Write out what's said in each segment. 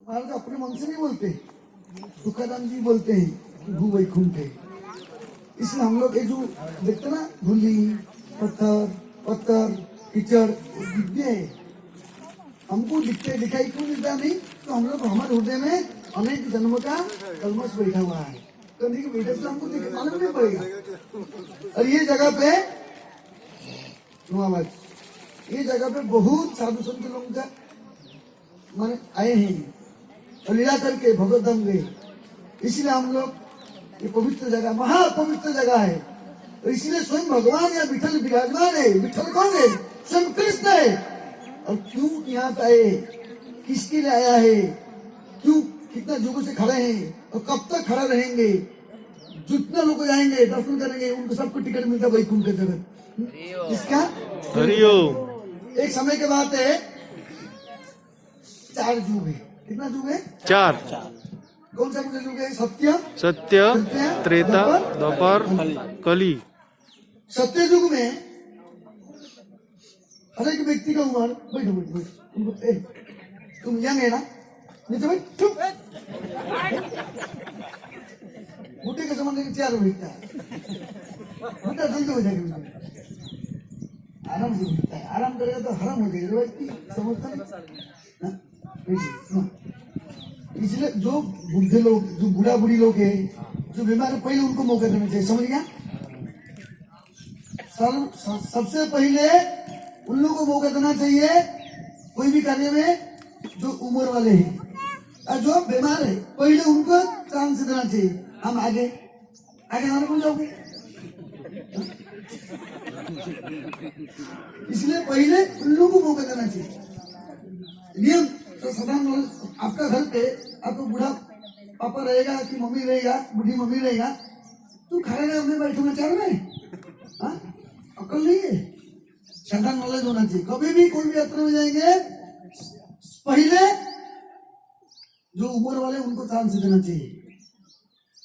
महाराज अपने मन से नहीं बोलते, तुकाराम जी बोलते हैं कि भू वैकुंठ है। इसलिए हम लोग ये जो देखते ना धूली पत्थर कीचड़ दिखते है, हमको दिखाई क्यों देता नहीं? तो हम लोग हमारे हृदय में अनेक जन्मों का कलमश बैठा हुआ है, तो बैठे तो हमको मालूम नहीं पड़ेगा। और ये जगह पे ये जगह पे बहुत साधु संत लोग का माने आए हैं और लीला करके भगवत धाम गए। इसलिए हम लोग ये पवित्र जगह, महापवित्र जगह है, तो इसलिए स्वयं भगवान या विठल विराजमान है। विठल कौन है? स्वयं कृष्ण है। और क्यों यहाँ पे आए, किसके लिए आया है, क्यों कितना युगों से खड़े हैं और कब तक खड़ा रहेंगे? जितने लोग जाएंगे दर्शन करेंगे उनको सबको टिकट मिलता है वैकुंठ के जगत। इसका हरिओम। एक समय के बाद है 4 युग है। कितना युग है? 4। कौन सा मुझे युग है? सत्य, त्रेता, द्वापर, कली। सत्य युग में हर एक व्यक्ति का उम्र, बैठो तुम यंग है ना, नीचे बैठ, चुप। बूढ़े के समझ के तैयार हो बैठता है, बूढ़ा जल्दी हो जाएगा, आराम से बैठता है। आराम करेगा तो हराम हो जाएगा व्यक्ति, समझता नहीं। इसलिए जो बुढ़े लोग, जो बूढ़ा बुढ़ी लोग है, जो बीमार है, पहले उनको मौका देना चाहिए। समझ गया? सबसे पहले उन लोगों को मौका देना चाहिए कोई भी कार्य में जो उम्र वाले हैं, और जो बीमार है पहले उनको चांस देना चाहिए। हम आगे आगे भूल जाओगे, इसलिए पहले उन लोगों को मौका देना चाहिए। नियम तो साधारण, आपका घर पे आपको बूढ़ा पापा रहेगा कि मम्मी रहेगा, बूढ़ी मम्मी रहेगा, तू खड़े रहे में बैठूंगा 4 में? अकल नहीं है, साधारण नॉलेज होना चाहिए। कभी भी कोई भी यात्रा में जाएंगे पहले जो उम्र वाले उनको चांस देना चाहिए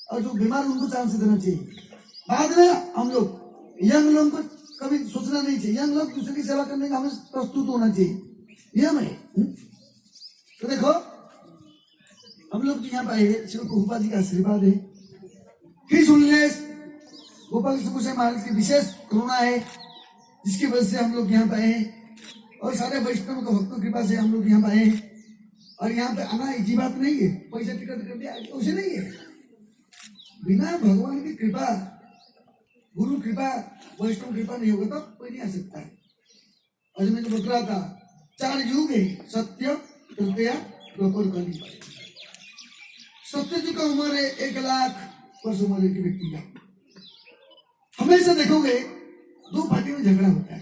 और जो बीमार उनको चांस देना चाहिए। बाद में हम लोग यंग लोग को कभी सोचना नहीं चाहिए। यंग लोग दूसरे की सेवा करने का हमें प्रस्तुत होना चाहिए, नियम है। तो देखो हम लोग यहाँ पे आए, शिव गोपाल जी का आशीर्वाद है। फिर सुन ले, गोपाल कृष्ण महाराज की विशेष करुणा है, जिसकी वजह से हम लोग यहाँ पे आए, और सारे वैष्णव का भक्तों की कृपा से हम लोग यहाँ पे आए। और यहाँ पे आना इजी बात नहीं है, पैसा टिकट कर दिया उसे नहीं है। बिना भगवान की कृपा, गुरु कृपा, वैष्णव कृपा नहीं होगा तो कोई नहीं आ सकता है। और मैं जो बता रहा था 4 युग है, सत्य, तृतीया, द्वापर, कली। सत्य युग का उम्र है 1 लाख वर्ष उम्र के व्यक्ति का। हमेशा देखोगे 2 पार्टी में झगड़ा होता है,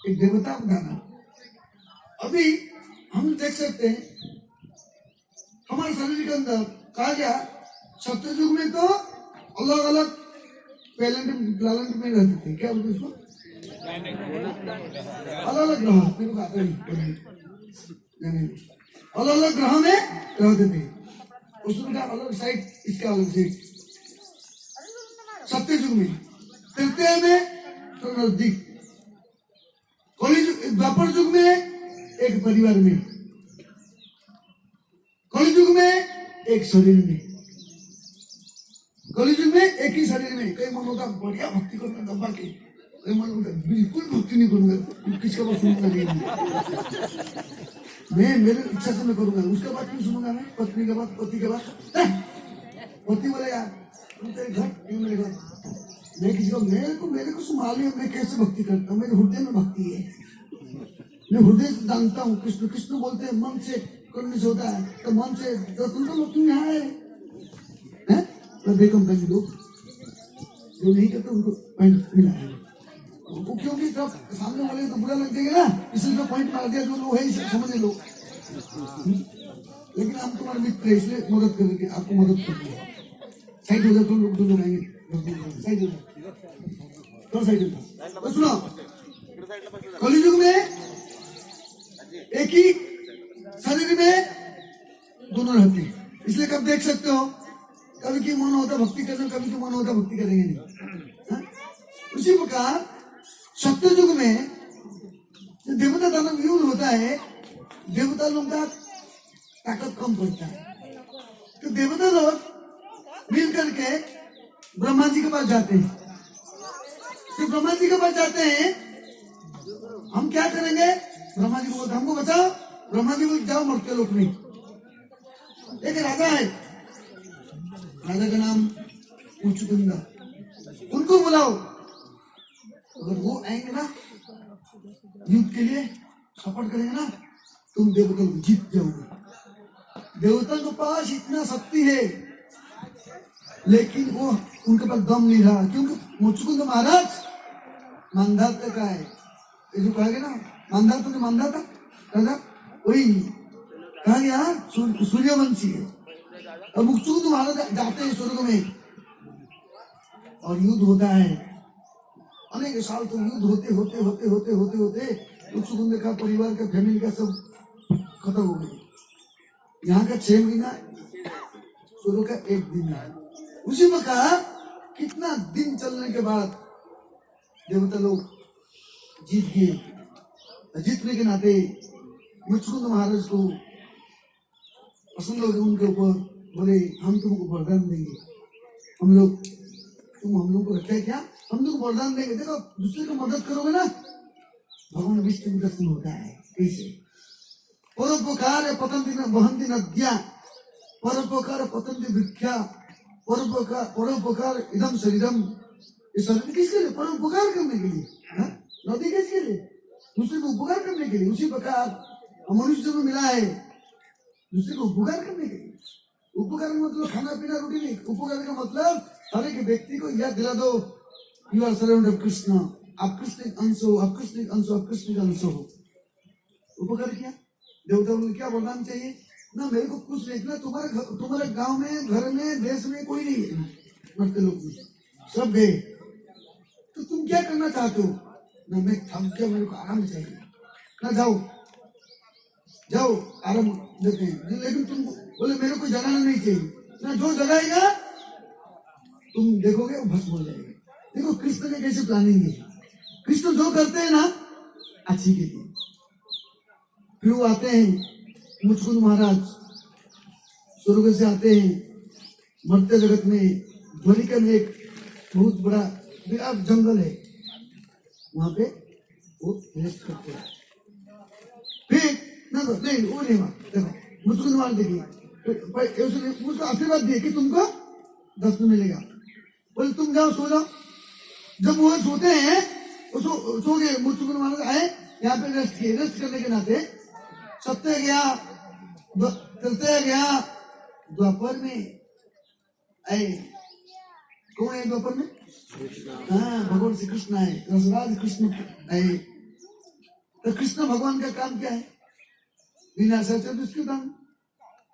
एक देवता और दानव। अभी हम देख सकते हैं हमारे शरीर के अंदर कहा गया, सत्य युग में तो अलग अलग प्लेनेट में रहते थे। क्या बोलते उसको? अलग अलग ग्रह, अलग अलग ग्रह में रहते थे। उसका अलग साइड, इसका अलग साइड। सत्य युग में, तृतीय में तो नजदीक, द्वापर युग में एक परिवार में, कलयुग में एक शरीर में। कलयुग में एक ही शरीर में कई मन होता बढ़िया भक्ति करना दबा के, कई मन होता बिल्कुल भक्ति नहीं करूंगा, किसका बात सुनूंगा नहीं, मैं मेरे इच्छा से मैं करूंगा, उसका बात क्यों सुनूंगा मैं? पत्नी का बात, पति का बात, पति बोलेगा तुम तेरे घर क्यों मेरे घर, मैं किसी को मेरे को मालूम है मैं कैसे भक्ति करता हूँ, मेरे हृदय में भक्ति है, मैं हृदय से जानता हूँ। कृष्ण कृष्ण बोलते हैं मन से करने से होता है, तो मन से तुम तो लोग क्यों यहाँ आए हैं? तो देखो लोग जो नहीं करते उनको पॉइंट मिला है, क्योंकि जब सामने वाले तो बुरा लग जाएगा ना, इसलिए पॉइंट मार दिया। जो लोग है इसे समझ लो, लेकिन हम तुम्हारे मित्र है इसलिए मदद करके आपको मदद करते हैं। साइड हो जाए तो लोग दोनों आएंगे, साइड हो जाए तो साइड हो जाए। तो सुनो, कलयुग में एक ही शरीर में दोनों रहते हैं, इसलिए कब देख सकते हो, कभी की मन होता भक्ति करने, कभी की मन होता भक्ति करेंगे नहीं। उसी प्रकार सत्य युग में देवता दानव युग होता है, देवता लोग का ताकत कम पड़ता है। तो देवता लोग मिल करके ब्रह्मा जी के पास जाते हैं। तो ब्रह्मा जी के पास जाते हैं, हम क्या करेंगे? ब्रह्मा जी को बोलते हमको बचाओ। ब्रह्मा जी बोलते जाओ मरते लोग नहीं। एक राजा है, राजा का नाम मुचुकुंदा, उनको बुलाओ। अगर वो आएंगे ना युद्ध के लिए, सपोर्ट करेंगे ना, तुम देवता को जीत जाओगे। देवता के पास इतना शक्ति है, लेकिन वो उनके पास दम नहीं रहा, क्योंकि मुचुकुंद महाराज मानधाता का है। ये जो कहा गया ना, मानधाता तो मानधाता राजा, वही कहा गया सूर्यवंशी है। और मुचुकुंद महाराज जाते हैं स्वर्ग में और युद्ध होता है। अनेक साल तो युद्ध होते होते होते होते होते होते मुचुकुंद का परिवार का फैमिली का सब खत्म हो गए। यहाँ का 6 महीना, स्वर्ग का 1 दिन है। उसी में कहा कितना दिन चलने के बाद देवता लोग जीत गए। जीतने के नाते मुचुकुंद महाराज को पसंद हो गए उनके ऊपर, बोले हम तुमको वरदान देंगे। तुम हम लोग को रखा है क्या? हम तुमको वरदान देंगे। देखो दूसरे को मदद करोगे ना, भगवान विष्णु का दर्शन होता है। कैसे? परोपकार पतंती बहंती नद्या, परोपकार पतंती वृक्षा, परोपकार इदम शरीरम। ये शरीर किसके लिए? परोपकार करने के लिए। नदी किसके लिए? दूसरे को उपकार करने के लिए। उसी प्रकार मनुष्य को मिला है दूसरे को उपकार करने के लिए। उपकार का मतलब खाना पीना रोटी नहीं। उपकार का मतलब हर एक व्यक्ति को याद दिला दो, you are surrounded of Krishna, आप कृष्ण के अंश हो, आप कृष्ण के अंश हो, आप कृष्ण के अंश हो। उपकार किया। देवता बोले क्या वरदान चाहिए? ना मेरे को कुछ नहीं, ना तुम्हारे गांव में, घर में, देश में कोई नहीं है, मरते लोग भी सब गए, तो तुम क्या करना चाहते हो? ना मैं थक गया, मेरे को आराम चाहिए। ना जाओ आराम देते हैं, लेकिन तुम बोले मेरे को जगाना नहीं चाहिए। ना जो जगाएगा तुम देखोगे वो भस्म हो जाएगा। देखो कृष्ण के कैसे प्लानिंग है। कृष्ण जो करते हैं ना अच्छी के लिए। फिर वो आते हैं मुचुकुंद महाराज स्वर्ग से आते हैं, मरते जगत में द्वारिका में एक बहुत बड़ा विराट जंगल है, वहां पे वो रेस्ट करते हैं। फिर नहीं वो नहीं हुआ। देखो मुचुकुंद महाराज देखिए, मुझको आशीर्वाद दिए कि तुमको दर्शन मिलेगा। बोले तुम जाओ सो जाओ। जब वो सोते हैं वो सो गए। मुचुकुंद महाराज आए यहाँ पे रेस्ट किए। रेस्ट करने के नाते सत्य गया, चलते गया। द्वापर में आए, कौन है द्वापर में? हाँ, भगवान श्री कृष्ण आए, रसराज कृष्ण आए। तो कृष्ण भगवान का काम क्या है? विनाशाचर दुष्कृतम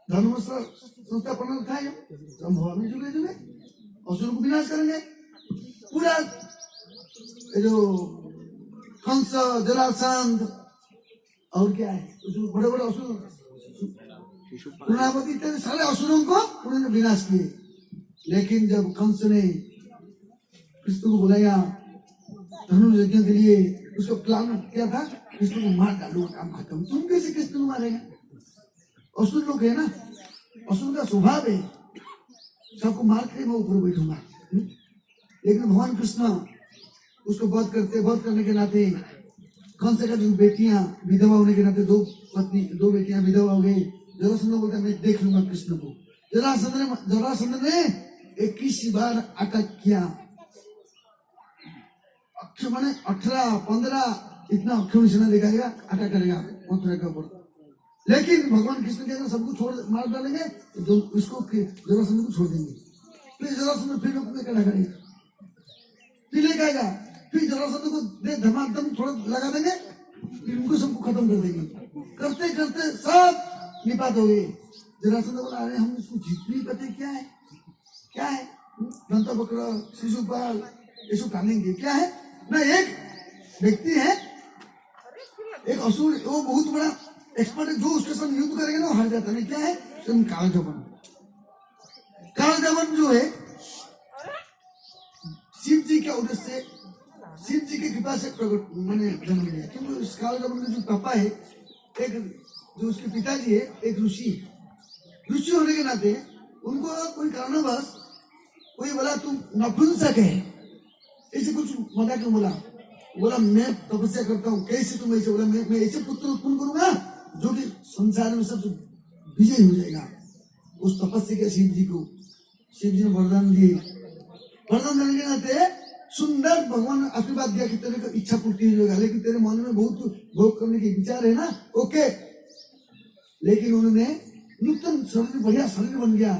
धर्म संस्थापन उठाए, संभव में जुगे असुर को विनाश करेंगे। पूरा जो कंस, जरासंध और क्या है जो बड़े बड़े असुर, इत्यादि सारे असुरों को उन्होंने विनाश किए। लेकिन जब कंस ने कृष्ण को बुलाया धनुष यज्ञ के लिए, उसका प्लान क्या था? कृष्ण को मार डालो, काम खत्म। तुम कैसे कृष्ण को मारेगा? असुर लोग है ना, असुर का स्वभाव है सबको मार के मैं ऊपर बैठूंगा। लेकिन भगवान कृष्ण उसको वध करने के नाते कंस का जो बेटियां विधवा होने के नाते, 2 बेटियां विधवा हो गई। जरासंध बोलता मैं देख लूंगा कृष्ण को। जरासंध ने 21 बार अटैक किया। अक्षर माने 18, 15 इतना अक्षर से दिखाएगा, अटैक करेगा मथुरा के ऊपर। लेकिन भगवान कृष्ण कहते सबको छोड़ मार डालेंगे, तो इसको जरासंध को छोड़ देंगे। फिर जरासंध फिर अपने क्या करेगा, फिर लेके आएगा। फिर जरासंध को धमाधम थोड़ा लगा देंगे, फिर उनको सबको खत्म कर देंगे। करते करते सब निपात हो गए। जरासंध बोला अरे हम इसको जीत नहीं पाते, क्या है दंता पकड़ा, शिशुपाल, ये सब टालेंगे क्या है ना। एक व्यक्ति है, एक असुर, वो बहुत बड़ा एक्सपर्ट है, जो उसके साथ युद्ध करेगा ना हार जाता है। क्या है? काला जबन जो है शिव जी के उद्देश्य से, शिव जी की कृपा से प्रकट मैंने जन्म लिया। क्योंकि उस काला जबन का जो पापा है, एक जो उसके पिताजी है, एक ऋषि, ऋषि होने के नाते उनको कोई कारणवश कोई बोला तुम नपुंसक है, ऐसे कुछ मजाक में बोला मैं तपस्या करता हूँ, कैसे तुम ऐसे बोला, मैं ऐसे पुत्र उत्पन्न करूंगा जो कि संसार में सबसे विजय हो जाएगा। उस तपस्या के शिव जी ने वरदान दिए। वरदान देने के नाते सुंदर भगवान आशीर्वाद दिया कि तेरे को इच्छा पूर्ति हो जाएगा, लेकिन तेरे मन में बहुत भोग करने के विचार है ना, ओके। लेकिन उन्होंने नूतन शरीर, बढ़िया शरीर बन गया।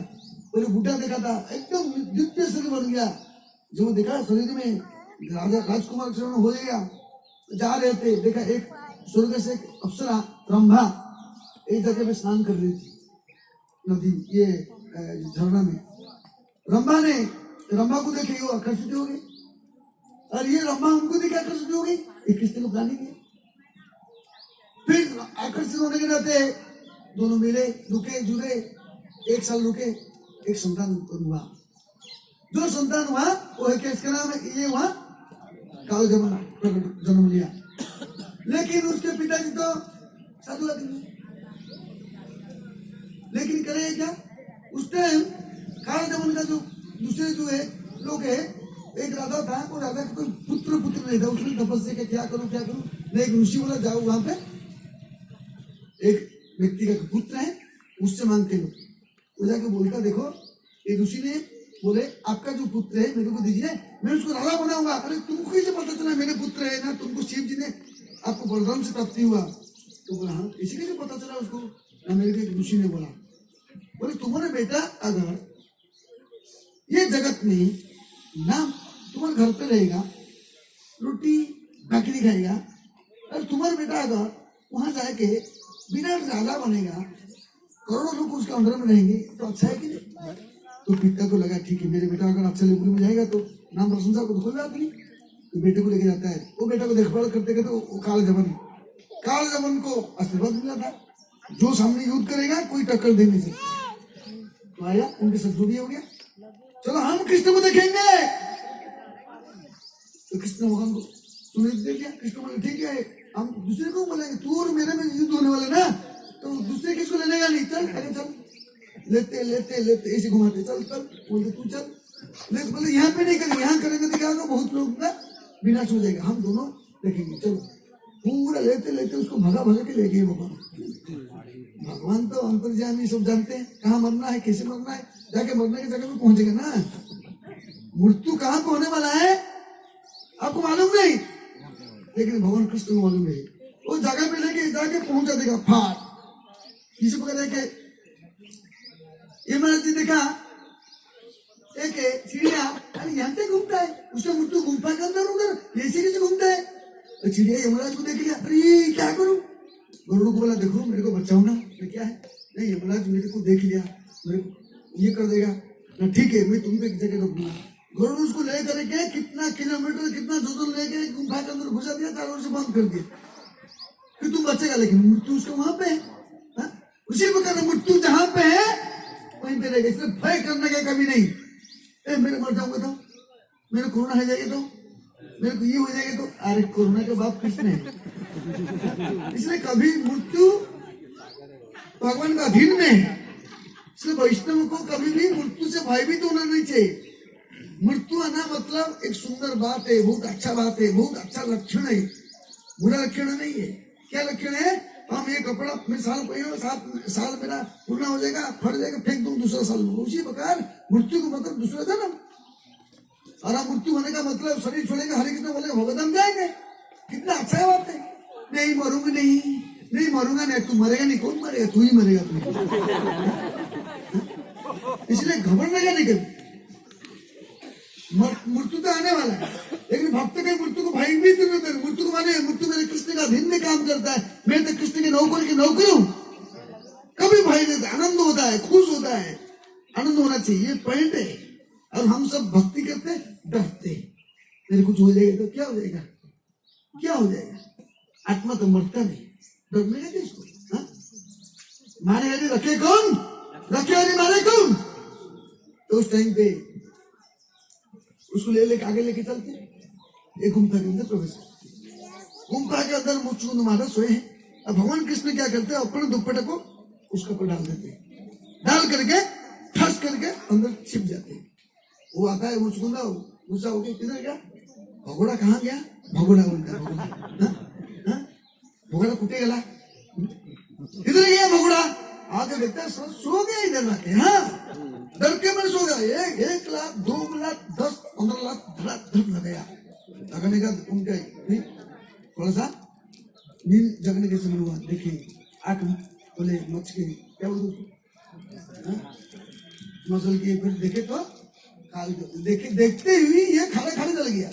पहले बूढ़ा देखा था, एकदम दिव्य शरीर बन गया। जो देखा शरीर में राजा राजकुमार श्रवण हो गया। जा रहे थे, देखा एक स्वर्ग से एक अप्सरा रंभा एक जगह पे स्नान कर रही थी, नदी ये झरना में। रंभा को देखे वो आकर्षित हो गई, और ये रंभा उनको देखे आकर्षित हो गई। ये किसने को प्लानिंग है? फिर आकर्षित होने के नाते दोनों मिले, रुके, जुड़े, 1 साल रुके, एक संतान उत्पन्न हुआ। जो संतान हुआ वो है किसका नाम है? ये हुआ काल जन्म लिया। लेकिन उसके पिताजी तो साधु आदमी, लेकिन करेगा क्या? उस टाइम काल जमन का जो दूसरे जो है लोग है, एक राजा था, वो राजा का कोई पुत्र नहीं था। उसने तपस्या के क्या करूं। नहीं, एक ऋषि बोला जाओ वहां पे एक व्यक्ति का पुत्र है, उससे मांगते लो। वो जाके बोलता देखो, एक ऋषि ने बोले आपका जो पुत्र है मेरे को दीजिए, मैं उसको राजा बनाऊंगा। अरे तुमको कैसे पता चला मेरे पुत्र है ना? तुमको शिव जी ने आपको वरदान से प्राप्ति हुआ। तो बोला हाँ, इसी कैसे पता चला उसको? ना मेरे को एक ऋषि ने बोला, बोले तुम्हारे बेटा अगर ये जगत में ना तुम्हारे घर पे रहेगा, रोटी भाकरी खाएगा, और तुम्हारा बेटा अगर वहां जाके बिना राजा बनेगा, करोड़ों लोग उसके अंडर में रहेंगे, तो अच्छा है कि नहीं? तो पिता को लगा ठीक है, मेरे बेटा अगर अच्छे लेवल में जाएगा तो नाम रोशन साहब को तो कोई बात नहीं। तो बेटे को लेके जाता है। वो बेटा को देखभाल करते करते वो काल जमन को आशीर्वाद मिला था, जो सामने युद्ध करेगा कोई टक्कर देने से। तो आया, उनके साथ जो भी हो गया, चलो हम कृष्ण को देखेंगे। तो कृष्ण भगवान को सुने दे दिया। कृष्ण बोले ठीक है, हम दूसरे को बोलेंगे, तू और मेरे में युद्ध होने वाले ना, तो दूसरे किसको ले लेगा? नहीं, चल अरे चल, लेते ऐसे घुमाते, चल बोलते तू चल। लेकिन बोले यहाँ पे नहीं करेंगे, यहाँ करेंगे तो क्या होगा? बहुत लोग का विनाश हो जाएगा, हम दोनों देखेंगे। चलो पूरा लेते उसको भगा के ले गए भगवान तो अंतर्यामी, सब जानते हैं कहाँ मरना है, कैसे मरना है। जाके मरने की जगह पे पहुंचेगा ना। मृत्यु कहाँ पे होने वाला है आपको मालूम नहीं, लेकिन भगवान कृष्ण को मालूम है। वो जगह पे लेके जाके पहुंचा देगा फाड़। किसी को कहते हैं ये महाराज जी देखा एक चिड़िया, अरे यहाँ पे घूमता है, उसका मृत्यु गुफा के अंदर ऐसे कैसे घूमता है? चिड़िया यमराज को देख लिया, अरे क्या करूं? गरुड़ को बोला देखो मेरे को बचाओ ना। क्या है? नहीं, यमराज मेरे को देख लिया, मेरे को ये कर देगा ना, ठीक है मैं तुमको एक जगह रोक दूंगा। गरुड़ उसको ले करके कितना किलोमीटर, कितना जोजन लेके गुफा के अंदर घुसा दिया, चारों से बंद कर दिया। फिर तुम बचेगा, लेकिन मृत्यु उसका वहां पे है। उसी प्रकार मृत्यु जहां पे है वहीं पे रहेगा, इसलिए भय करने का कभी नहीं। मेरे मर जाऊंगा तो, मेरे कोरोना हो जाएगा तो, मेरे को ये हो जाएगा तो, अरे कोरोना के बाप किसने? इसलिए कभी मृत्यु भगवान का अधीन में है। इसलिए वैष्णव को कभी भी मृत्यु से भयभीत होना नहीं चाहिए। मृत्यु आना मतलब एक सुंदर बात है, बहुत अच्छा बात है, बहुत अच्छा लक्षण है, बुरा लक्षण नहीं है। क्या लक्षण है? हम ये कपड़ा मैं साल पहनो, 7 साल मेरा पूरा हो जाएगा, फट जाएगा, फेंक दूं दूसरा साल में। उसी प्रकार मृत्यु को मतलब दूसरा जन्म। और अब मृत्यु होने का मतलब शरीर छोड़ेगा, हरे कृष्ण बोले भगवतम जाएंगे, कितना अच्छा बात है। नहीं मरूंगी, नहीं मरूंगा, नहीं तू मरेगा नहीं, कौन मरेगा? तू ही मरेगा। इसलिए घबराने का नहीं कभी। मृत्यु तो आने वाला है, लेकिन भक्त के मृत्यु को भयभीत नहीं होते। मृत्यु को माने मृत्यु मेरे कृष्ण का अधीन में काम करता है, मैं तो कृष्ण के नौकर हूं, कभी भय नहीं, आनंद होता है, खुश होता है। आनंद होना चाहिए, ये पॉइंट है। और हम सब भक्ति करते डरते, मेरे कुछ हो जाएगा तो क्या हो जाएगा, क्या हो जाएगा? आत्मा तो मरता नहीं, डरने का किसको? मारे वाली रखे कौन, रखे वाली मारे कौन? तो उस टाइम पे उसको लेके आगे लेके चलते, एक गुम्फा के अंदर प्रवेश। गुम्फा के अंदर मुचुकुंद महाराज सोए हैं। अब भगवान कृष्ण क्या करते हैं? अपने दुपट्टे को उसके ऊपर डाल देते हैं। डाल करके ठस करके अंदर छिप जाते हैं। वो आता है मुचकुंदा, गुस्सा हो गया, किधर गया भगोड़ा, कहाँ गया भगोड़ा, बोलता भगोड़ा, भगोड़ा कुटे गला, किधर गया भगोड़ा, आगे देखता है सो गया इधर आके। हाँ, डर के मैं सो गया। 1 लाख 2 लाख 10 15 लाख धड़ लगाया, लगने का उनका थोड़ा सा नींद जगने के समय हुआ। देखे आंख बोले मच के क्या बोलते मसल की, फिर देखे तो काल, देखे देखते हुए ये खड़े खड़े चल गया,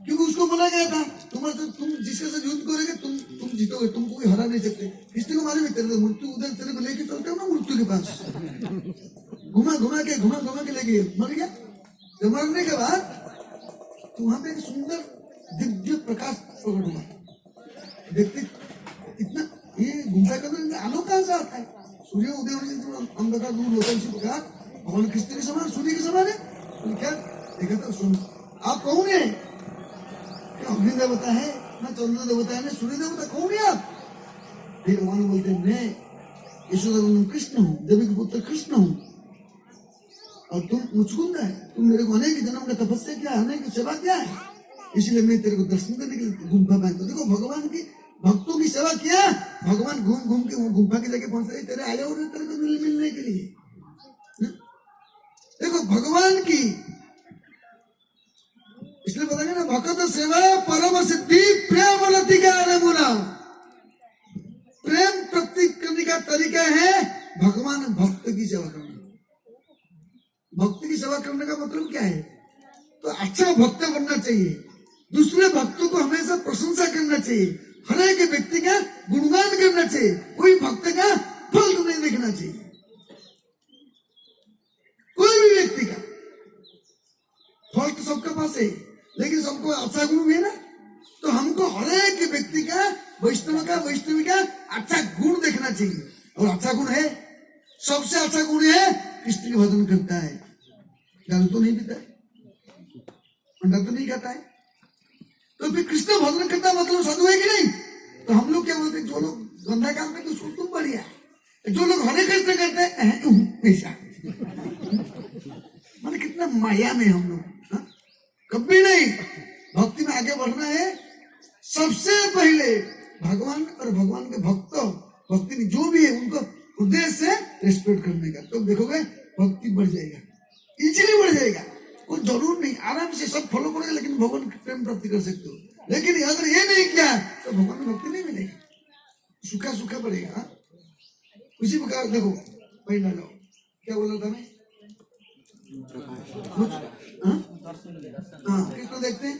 क्योंकि उसको बोला गया था तुम जिसके साथ युद्ध करोगे तुम जीतोगे, तुमको कोई हरा नहीं सकते। किसने को मालूम है तेरे मृत्यु उधर तेरे को लेके चलते हो ना मृत्यु के पास, घुमा घुमा के लेके मर गया। जब मरने के बाद तो वहां पे एक सुंदर दिव्य प्रकाश प्रकट हुआ। देखते इतना ये गुंफा के अंदर आलोक कहां से आता है, सूर्य उदय होने से थोड़ा अंधकार दूर होता है, इसी प्रकार भगवान कृष्ण के समान सूर्य के समान है। क्या देखा था, सुन आप कौन है, अग्नि देवता है ना चंद्र देवता है ना सूर्य देवता, कौन है आप? फिर भगवान बोलते मैं यशोदा कृष्ण हूँ, देवी के पुत्र कृष्ण हूँ, और तुम मुचकुंदा है, तुम मेरे को अनेक जन्म का तपस्या क्या है, अनेक सेवा क्या है, इसलिए मैं तेरे को दर्शन करने के लिए गुंफा में। तो देखो भगवान की भक्तों की सेवा किया, भगवान घूम घूम के गुंफा की जगह पहुंच रहे, तेरे आए हो तेरे को मिलने के लिए। देखो भगवान की, इसलिए बताएंगे ना भक्त सेवा परम सिद्धि प्रेम लतिका मुना, प्रेम प्राप्ति करने का तरीका है भगवान भक्त की सेवा करना। भक्त की सेवा करने का मतलब क्या है, तो अच्छा भक्त बनना चाहिए, दूसरे भक्तों को हमेशा प्रशंसा करना चाहिए, हर एक व्यक्ति का गुणगान करना चाहिए, कोई भक्त का फल तो नहीं देखना चाहिए, कोई भी व्यक्ति का फल तो सबके पास है, लेकिन सबको अच्छा गुण भी है ना। तो हमको हर एक व्यक्ति का वैष्णवी का अच्छा गुण देखना चाहिए, और अच्छा गुण है, सबसे अच्छा गुण है कृष्ण के भजन करता है, दारू तो नहीं पीता है, अंडा तो नहीं खाता है, तो फिर कृष्ण भजन करता मतलब साधु है कि नहीं? तो हम लोग क्या बोलते हैं, जो लोग गंदा काम करते उसको तुम बढ़िया, जो लोग हरे कृष्ण करते हैं ऐसा, मतलब कितना माया में हम लोग। कभी नहीं, भक्ति में आगे बढ़ना है, सबसे पहले भगवान और भगवान के भक्त भक्ति जो भी है उनको हृदय से रेस्पेक्ट करने का, तो देखोगे भक्ति बढ़ जाएगा, इजीली बढ़ जाएगा, कोई जरूर नहीं, आराम से सब फॉलो करोगे, लेकिन भगवान की प्रेम प्राप्ति कर सकते हो। लेकिन अगर ये नहीं किया तो भगवान की भक्ति नहीं मिलेगी, सूखा सूखा पड़ेगा। उसी प्रकार देखो पहला जाओ, क्या बोला था मैं, कृष्ण देखते हैं,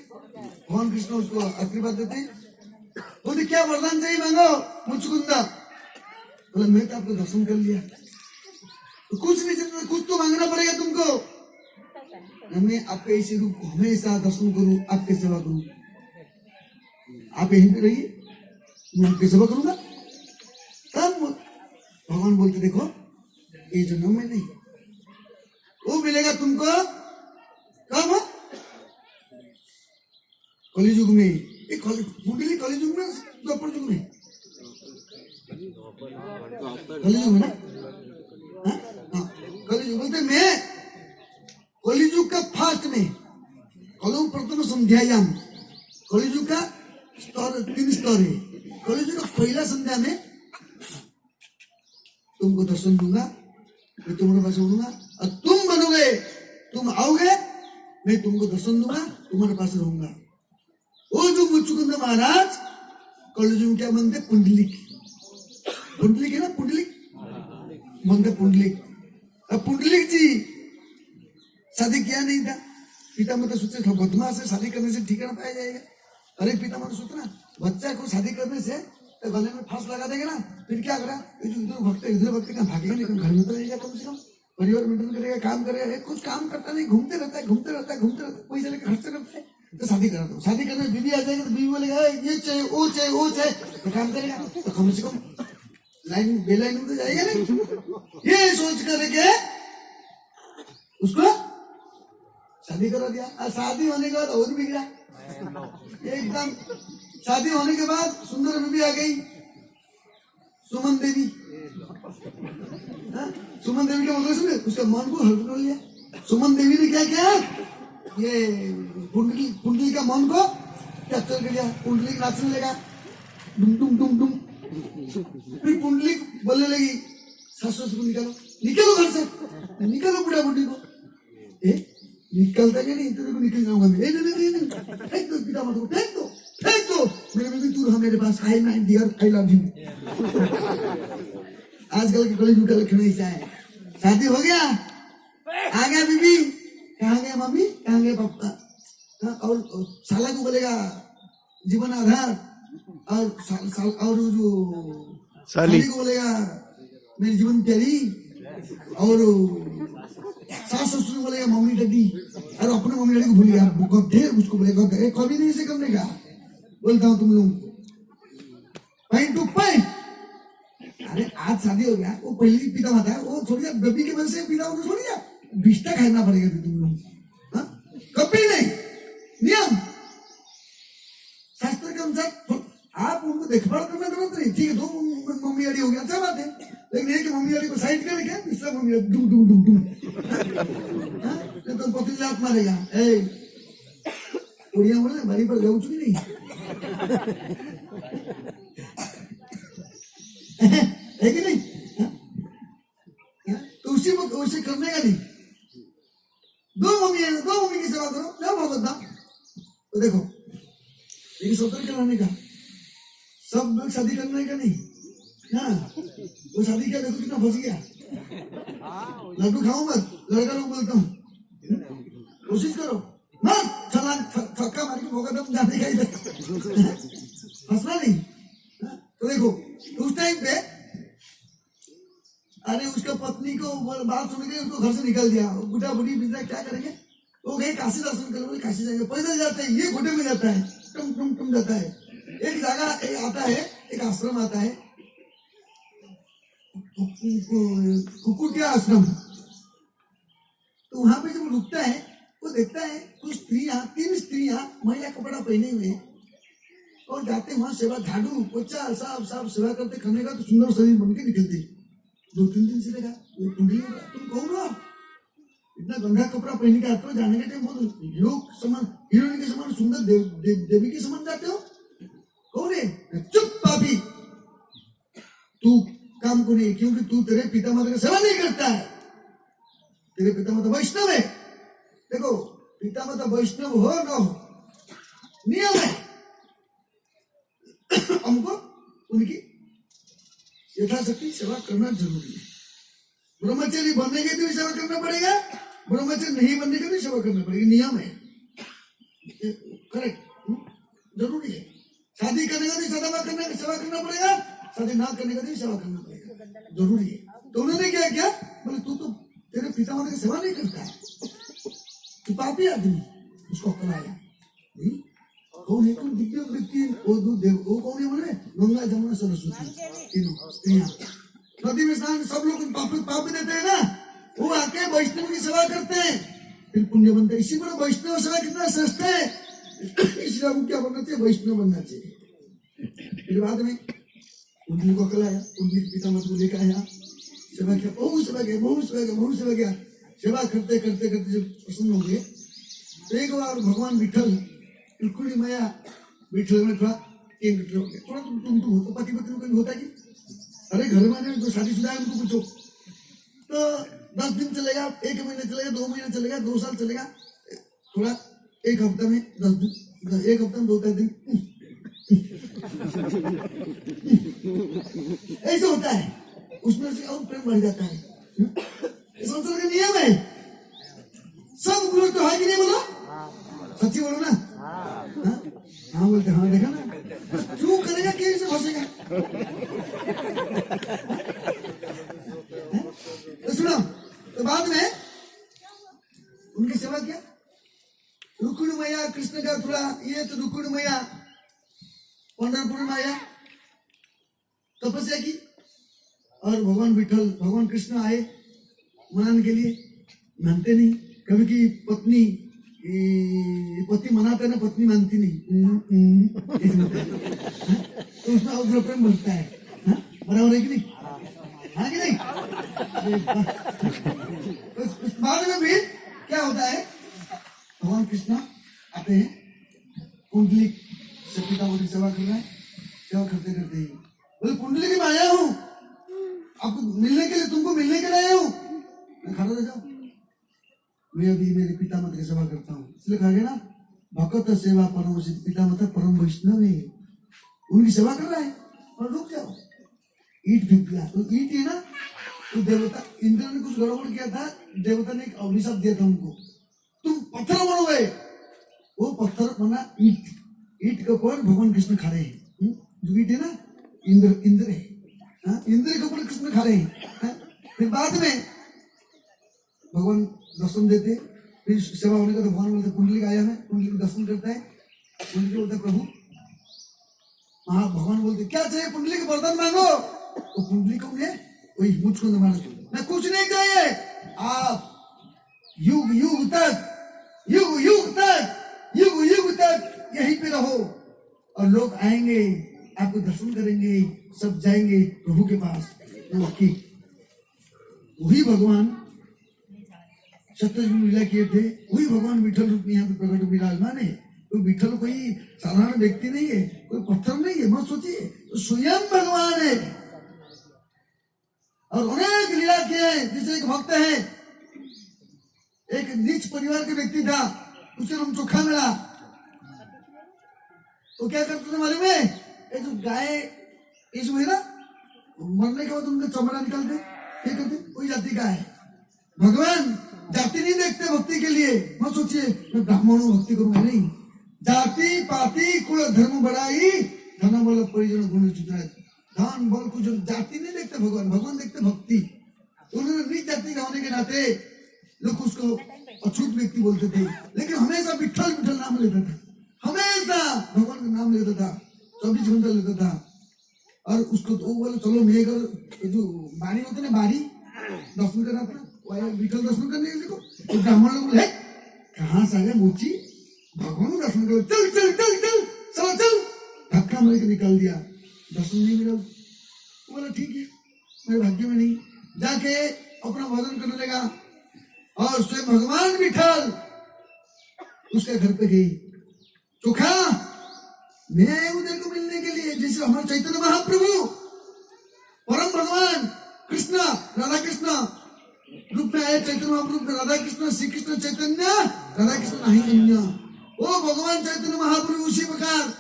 भगवान कृष्ण उसको आशीर्वाद देते हैं, बोलते क्या वरदान चाहिए मांगो मुचकुंदा, बोला मैं तो आपको दर्शन कर लिया, तो कुछ नहीं चाहिए, कुछ तो मांगना पड़ेगा तुमको, मैं आपके इसी रूप को हमेशा दर्शन करूं, आपकी सेवा करूं, आप यहीं पे रहिए, मैं आपकी सेवा करूंगा। तब भगवान बोलते देखो ये जन्म में नहीं, वो मिलेगा तुमको कब, कलियुग में, कुंडली कलियुग में द्वापर युग में, कलियुग में ना, कलियुग बोलते मैं कलियुग का फास्ट में, कलयुग प्रथम संध्यायाम, कलियुग का स्तर 3 स्तर है, कलियुग का पहला संध्या में तुमको दर्शन दूंगा, मैं तुम्हारे पास रहूंगा, और तुम बनोगे, तुम आओगे, मैं तुमको दर्शन दूंगा, तुम्हारे पास रहूंगा। वो जो मुचकुंद महाराज कलियुग क्या बनते, पुंडलिक, पुंडलिक है ना, पुंडलिक बनते पुंडलिक। अब पुंडलिक जी शादी किया नहीं था, पिता माता सोचे था बदमाश से शादी करने से ठिकाना पाया जाएगा, अरे पिता माता सोचते ना बच्चा को शादी करने से तो गले में फांस लगा देंगे ना, फिर क्या करा, इधर भक्त का भागेगा नहीं, घर में तो रहेगा, कम से कम परिवार मेंटेन करेगा, काम करेगा, कुछ काम करता नहीं, घूमते रहता है, पैसे लेकर खर्च करता है, तो शादी करा दो, शादी करने बीवी आ जाएगी तो बीवी बोलेगा ये चाहिए वो चाहिए, तो काम करेगा, तो कम से कम लाइन बेलाइन में तो जाएगा नहीं, ये सोच करके उसको शादी करा दिया। शादी होने के बाद और बिगड़ा एकदम, शादी होने के बाद सुंदर बीवी आ गई, सुमन देवी, हाँ? सुमन देवी का मतलब सुने, उसका मन को हल्का कर लिया। सुमन देवी ने क्या किया, ये कुंडली का मन को कैप्चर कर लिया। कुंडली नाचने लगा, डुम डुम डुम डुम। फिर कुंडली बोलने लगी, सासू को निकालो, निकलो घर से, निकालो बुढ़ा बुढ़ी को। निकलता क्या नहीं, तेरे को निकल जाऊंगा मैं। नहीं, फेंक दो पिता मत को, फेंक दो। मेरे बेबी तू रहा मेरे पास, I my dear, I love you. आजकल के कॉलेज का लक्षण ऐसा है। शादी हो गया, आ गया बीबी, कहाँ गए मम्मी, कहाँ गए पापा। हाँ, और साला को बोलेगा जीवन आधार, और जो साली को बोलेगा मेरी जीवन प्यारी, और सास ससुर को बोलेगा मम्मी डैडी, और अपने मम्मी डैडी को भूल गया, ढेर उसको बोलेगा कभी नहीं से करने का। बोलता हूँ तुम लोग पॉइंट टू पॉइंट। अरे आज शादी हो गया, वो पहली पिता माता है, वो छोड़ दिया, बेबी के वजह से पिता को छोड़ दिया, रिश्ता खाना पड़ेगा तुम लोग। कभी नहीं, नियम शास्त्र के अनुसार आप उनको देखभाल करना जरूरत नहीं। ठीक है, दो मम्मी डैडी हो गया, अच्छा बात है, लेकिन एक मम्मी डैडी को साइड करके तीसरा मम्मी डैडी डुम डुम डुम डुम, तो पति लात मारेगा। उड़िया बोले बाड़ी पर जाऊँ चुकी नहीं है कि नहीं। तो उसी वक्त वैसे करने का नहीं। दो मम्मी की सेवा करो, क्या भगवत नाम। तो देखो लेकिन सतर्क रहने का, सब लोग शादी करने का नहीं। हाँ, वो शादी क्या, देखो कितना फंस गया। लड्डू खाओ मत, लड़का लोग बोलता हूँ, कोशिश करो मत, छलांग छक्का मार के मौका दम जाने का ही फंसना नहीं। तो देखो उस टाइम पे, अरे उसका पत्नी को बात सुन के उसको घर से निकल दिया। बुढ़ा बुढ़ी पिता क्या करेंगे, वो गए काशी दर्शन करने, काशी जाएंगे, पैदल जाते हैं, ये घोटे में जाता है, टम टम टम जाता है। एक जगह एक आता है, एक आश्रम आता है, कुकुटिया आश्रम। तो वहां पे जब रुकता है, वो देखता है कुछ स्त्रियां, 3 स्त्रियां महिला कपड़ा पहने हुए और जाते वहां सेवा, झाड़ू पोछा सब सेवा करते, खाने का तो सुंदर शरीर बन के निकलते। 2-3 दिन से लगा, तुम कौन हो, इतना गंदा कपड़ा पहन के आते हो, जाने के टाइम बहुत लोग समान, हीरोइन के समान सुंदर देवी के समान जाते हो, कौन है। चुप पापी, तू काम को नहीं, क्योंकि तू तेरे पिता माता की सेवा नहीं करता है। तेरे पिता माता वैष्णव है। देखो पिता माता वैष्णव हो ना हो, नियम है, हमको उनकी यथाशक्ति सेवा करना जरूरी है। ब्रह्मचारी बनने के लिए सेवा करना पड़ेगा, ब्रह्मचारी नहीं बनने के लिए सेवा करना पड़ेगा, नियम है, करेक्ट, जरूरी है। शादी करने का भी सेवा करना पड़ेगा, शादी ना करने का भी सेवा करना पड़ेगा, जरूरी है। तो उन्होंने क्या किया, बोले तू तो तेरे पिता माता की सेवा नहीं करता है, तू पापी आदमी। उसको कराया, कौन है, कौन दिव्य व्यक्ति, वो कौन है, बोले गंगा जमुना सरस्वती, तीनों स्त्रियां नदी में स्नान, सब लोग पाप देते हैं ना, वो आके वैष्णव की सेवा करते हैं, फिर पुण्य बनता है। इसी पर वैष्णव सेवा कितना श्रेष्ठ है, इसलिए हमको क्या बनना चाहिए, वैष्णव बनना चाहिए। फिर बाद में कुंडली को अकलाया, कुंडली के पिता मत को लेकर आया, सेवा किया, बहुत सेवा किया। सेवा करते करते करते जब प्रसन्न हो गए, तो एक बार भगवान विठल, रुक्मिणी मैया, विठल में थोड़ा हो गया, थोड़ा तुम हो, पति पत्नी को होता है कि अरे घर में जो शादीशुदा है उनको पूछो, तो 10 दिन चलेगा, 1 महीना चलेगा, 2 महीना चलेगा, 2 साल चलेगा, थोड़ा 1 हफ्ता में 10 दिन, 1 हफ्ता में 2-3 दिन ऐसे होता है, उसमें से और प्रेम बढ़ जाता है। संसार का नियम है, सब गुरु तो है कि नहीं, बोलो सच्ची बोलो ना। हाँ बोलते, हाँ देखा ना, क्यों करेगा, कैसे फंसेगा। तो सुनो, तो बाद में उनकी सेवा किया, रुक्मिणी मैया, कृष्ण का थोड़ा ये, तो रुक्मिणी मैया पंढरपुर में आया, तपस्या की, और भगवान विठल, भगवान कृष्ण आए मनाने के लिए, मानते नहीं। कभी की पत्नी, पति मनाता है ना, पत्नी मानती नहीं, तो उसमें और प्रेम बढ़ता है, बराबर है कि नहीं। हाँ कि नहीं? उस बाद में भी क्या होता है, भगवान कृष्ण आते हैं, कुंडली से पितामह की सेवा कर रहे हैं, सेवा करते करते ही बोले कुंडली की मैं आया हूँ आपको मिलने के लिए, तुमको मिलने के लिए आया हूँ, मैं खड़ा रह जाऊँ, मैं अभी मेरे पितामह की सेवा करता हूँ। इसलिए कहा गया ना, भक्त सेवा परम सिद्ध, पितामह परम वैष्णव है, उनकी सेवा कर रहा है और रुक जाओ। ईट फेंक दिया तो ईट है ना, तो देवता इंद्र ने कुछ गड़बड़ किया था, देवता ने एक अभिशाप दिया था उनको, तुम पत्थर बनोगे, वो पत्थर बना ईट, ईट के ऊपर भगवान कृष्ण खड़े हैं। जो ईट है ना, इंद्र है, इंद्र के ऊपर कृष्ण खड़े हैं। फिर बाद में भगवान दर्शन देते, फिर सेवा होने का तो भगवान बोलते कुंडली आया है, कुंडली दर्शन करता है, कुंडली बोलता है प्रभु, भगवान बोलते क्या चाहिए, कुंडली के बर्तन मांगो, तो कुंडली कौन है, वही मुझको मैं कुछ नहीं चाहिए, आप युग युग तक, युग युग तक, युग युग तक यहीं पे रहो, और लोग आएंगे आपको दर्शन करेंगे, सब जाएंगे प्रभु के पास। वही भगवान सत्ययुग में लीला किए थे, वही भगवान विठल रूप में यहाँ पे प्रकट विराजमान है। तो विठल कोई साधारण व्यक्ति नहीं है, कोई पत्थर नहीं है, मत सोचिए, तो स्वयं भगवान है। और अनेक लीला किए हैं। जैसे एक भक्त है, एक नीच परिवार के व्यक्ति था, उसके नाम चोखा मिला, तो क्या करते थे मालूम है, ये जो गाय ये जो है ना, मरने के बाद उनका चमड़ा निकालते, क्या करते, कोई जाति का है। भगवान जाति नहीं देखते भक्ति के लिए, मत सोचिए मैं ब्राह्मण हूँ भक्ति करूंगा, नहीं, जाति पाति कुल धर्म बढ़ाई, धन बल परिजन गुण चित्राय, धन बल कुछ जाति नहीं देखते भगवान, भगवान देखते भक्ति। उन्होंने नीच जाति का होने के नाते लोग उसको अछूत व्यक्ति बोलते थे, लेकिन हमेशा विठल विठल नाम लेता था, हमेशा भगवान का नाम लेता था, 24 घंटा लेता था। और उसको तो बोले चलो मैं जो बाड़ी होते ना, बाड़ी दर्शन करना था, विठल दर्शन करने के लिए, तो ब्राह्मण लोग बोले कहाँ से आ गया मोची, भगवान को दर्शन करो, चल चल चल चल चलो चल, धक्का मार के निकाल दिया, दर्शन नहीं मिला। तो बोला ठीक है, मेरे भाग्य में नहीं, जाके अपना भजन करने लगा। और स्वयं भगवान विठल उसके घर पे गई, चोखा मैं आया हूं तेरे को मिलने के लिए, जैसे हमारे चैतन्य महाप्रभु परम भगवान कृष्ण राधा कृष्ण रूप में आए, चैतन्य महाप्रभु में राधा कृष्ण श्री कृष्ण चैतन्य, राधा कृष्ण नहीं अन्य, वो भगवान चैतन्य महाप्रभु उसी प्रकार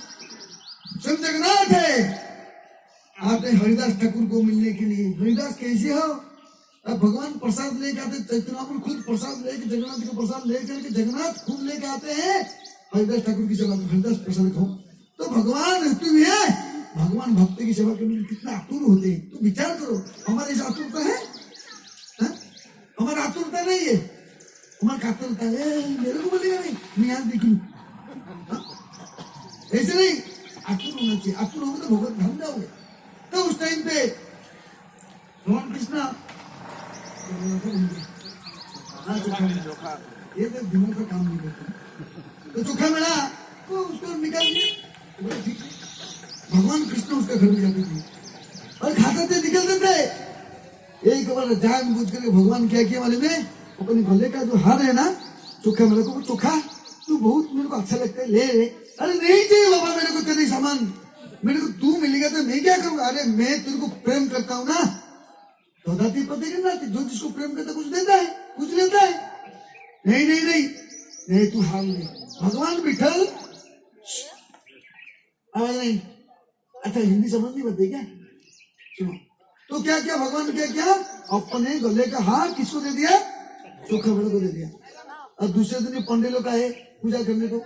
स्वयं जगन्नाथ है, आते हरिदास ठाकुर को मिलने के लिए। हरिदास कैसे हो, अब भगवान प्रसाद लेके आते, चैतन्य महाप्रभु खुद प्रसाद लेके, जगन्नाथ का प्रसाद लेकर के जगन्नाथ खुद लेके आते हैं, हरिदास ठाकुर की सेवा, हरिदास प्रसाद खाओ। तो भगवान हेतु भी है, भगवान भक्त की सेवा करने में कितना आतुर होते हैं। तो विचार करो, हमारे ऐसा आतुरता है, हमारा आतुरता नहीं है, हमारा कातरता है, मेरे को बोलेगा नहीं, मैं यहाँ देखूं, ऐसे नहीं, आतुर होना चाहिए। आतुर होगा तो भगवान धाम जाओगे। तो उस टाइम पे भगवान कृष्ण ये तो दिमाग का काम नहीं करता, तो चोखा मिला तो उसको निकाल दिया, ठीक है। भगवान कृष्ण उसका घर में जाते थे और खाते थे, निकलते थे। एक बार जान बुझ करके भगवान क्या किया वाले में, अपने गले का जो हार है ना, चोखा मेरे को, चोखा तू बहुत मेरे को अच्छा लगता है, ले ले। अरे नहीं चाहिए बाबा मेरे को तेरे सामान, मेरे को तू मिलेगा तो मैं क्या करूंगा, अरे मैं तेरे को प्रेम करता हूँ ना, तो दाती पति करना, जो जिसको प्रेम करता कुछ देता है, कुछ लेता है। नहीं नहीं नहीं नहीं, तू हार ले। भगवान विठल आवाज नहीं, अच्छा हिंदी समझ नहीं पाते क्या, सुनो। तो क्या क्या भगवान ने क्या किया, अपने गले का हार किसको दे दिया, चोखा बड़े को दे दिया। और दूसरे दिन पंडित लोग आए पूजा करने को,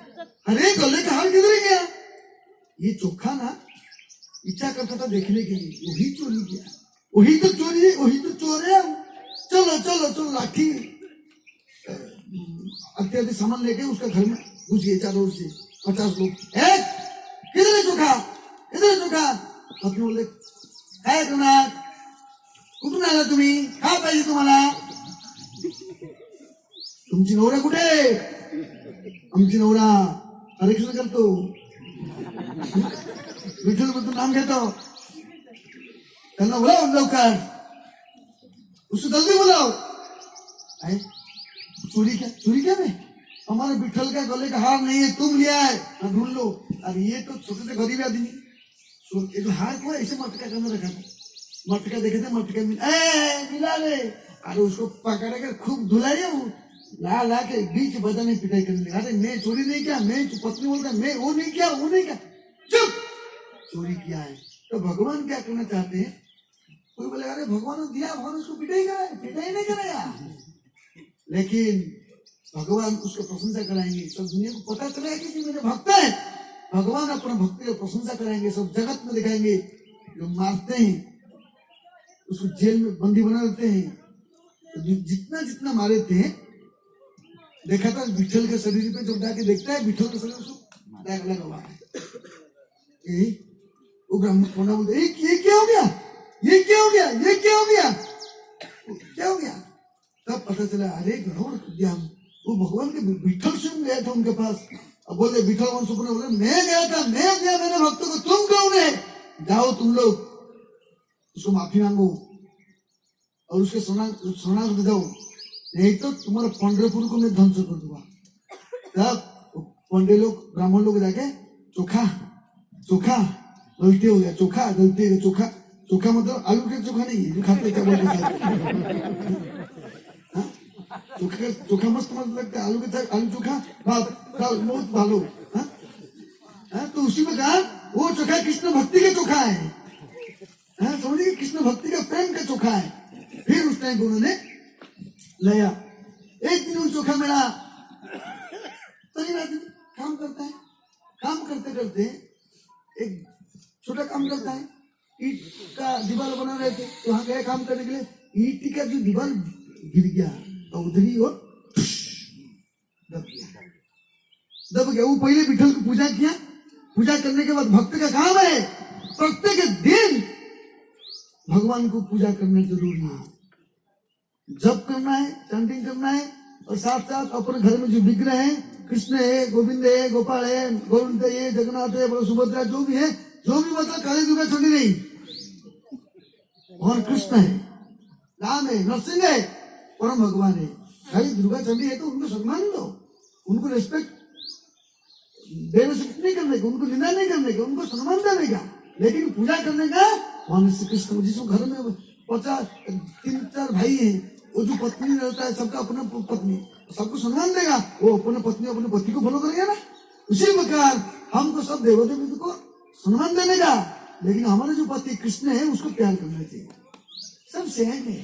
अरे गले का हार किधर गया, ये चोखा ना इच्छा करता था देखने के लिए, वही चोरी किया, वही तो चोरी है, वही तो चोर है। चलो चलो चलो, लाठी इत्यादि सामान लेके उसका घर में घुस गए, चारों से 50 लोग, किधर है चोखा, किधर है चोखा। पत्नी बोले रघुनाथ कुठून आला तुम्ही, काय पाहिजे तुम्हाला, तुमची नवरा कुठे, आमची नवरा हरिकृष्ण करतो, विठ्ठल म्हणतो नाम घेतो, त्यांना बोला लवकर, उसको जल्दी बुलाओ। आए, चोरी क्या में हमारे विठल का गले का हार नहीं है, तुम लिया है, ढूंढ लो। अब ये तो छोटे से गरीब आदमी, ये जो हार को ऐसे मटका के अंदर रखा था, मटका देखे थे, मटका मिला रे। अरे उसको पकड़ कर खूब धुलाया, ला के बीच बजा में पिटाई करने लगा। अरे मैं चोरी नहीं किया, मैं पत्नी बोलता मैं वो नहीं किया। चुप, चोरी किया है। तो भगवान क्या करना चाहते हैं? कोई बोलेगा अरे भगवान ने दिया, भगवान उसको पिटाई नहीं करेगा, लेकिन भगवान उसको प्रशंसा कराएंगे। सब दुनिया को पता चलेगा कि मेरे भक्त है। भगवान अपने भक्त की प्रशंसा कराएंगे, सब जगत में दिखाएंगे। जो मारते हैं उसको जेल में बंदी बना देते हैं, तो जितना मारे थे, देखा था विठल के शरीर पे जब जाके देखता है, विठल के शरीर उसको दाग लगा हुआ है। वो ब्राह्मण कोना बोलते ये क्या हो गया, क्या हो गया? तब पता चला अरे गड़बड़ कर दिया हम। वो भगवान के विठल स्वयं गया था उनके पास। अब बोले विठल वंश बोले मैं गया था, मैं दिया मेरे भक्तों को, तुम कौन है? जाओ तुम लोग उसको माफी मांगो और उसके शरणागत जाओ, नहीं तो तुम्हारा पंढरपुर को मैं ध्वंस कर दूंगा। तब पंडे लोग, ब्राह्मण लोग जाके चोखा गलती हो गया, चोखा मतलब आलू का चोखा नहीं है जो खाते क्या बोलते चोखा मस्त लगता है, आलू के साथ आलू चोखा भात बहुत भालो। तो उसी में कहा वो चोखा कृष्ण भक्ति का चोखा है, समझिए कृष्ण भक्ति का प्रेम का चोखा है। फिर उस टाइम उन्होंने लाया। एक दिन वो चोखा मेरा काम करता है, काम करते एक छोटा काम करता है, ईट का दीवार बना रहे थे, तो वहां गए काम करने के लिए, ईट का जो दीवार गिर गया और उधरी और दब गया। वो पहले विठल को पूजा किया, पूजा करने के बाद भक्त का काम है प्रत्येक दिन भगवान को पूजा करना जरूरी है, जप करना है, चैंटिंग करना है, और साथ साथ अपने घर में जो विग्रह है, कृष्ण है, गोविंद है, गोपाल है, गोविंद है, जगन्नाथ है, सुभद्रा, जो भी है, जो भी मतलब काली दुर्गा छोड़ी नहीं, और कृष्ण है, राम है, नरसिंह है, परम भगवान है। खाली दुर्गा चंडी है तो उनको सम्मान दो, उनको रिस्पेक्ट देने से नहीं करने का, उनको निंदा नहीं करने का, उनको सम्मान देने का, लेकिन पूजा करने का भगवान श्री कृष्ण। जिसको घर में 3-4 भाई हैं, वो जो पत्नी रहता है सबका अपना पत्नी, सबको सम्मान देगा, वो अपने पत्नी अपने पति को फॉलो करेगा ना। उसी प्रकार हमको सब देवदेवी को सम्मान देने का, लेकिन हमारे जो पति कृष्ण है उसको प्यार करना चाहिए, सब सेम है।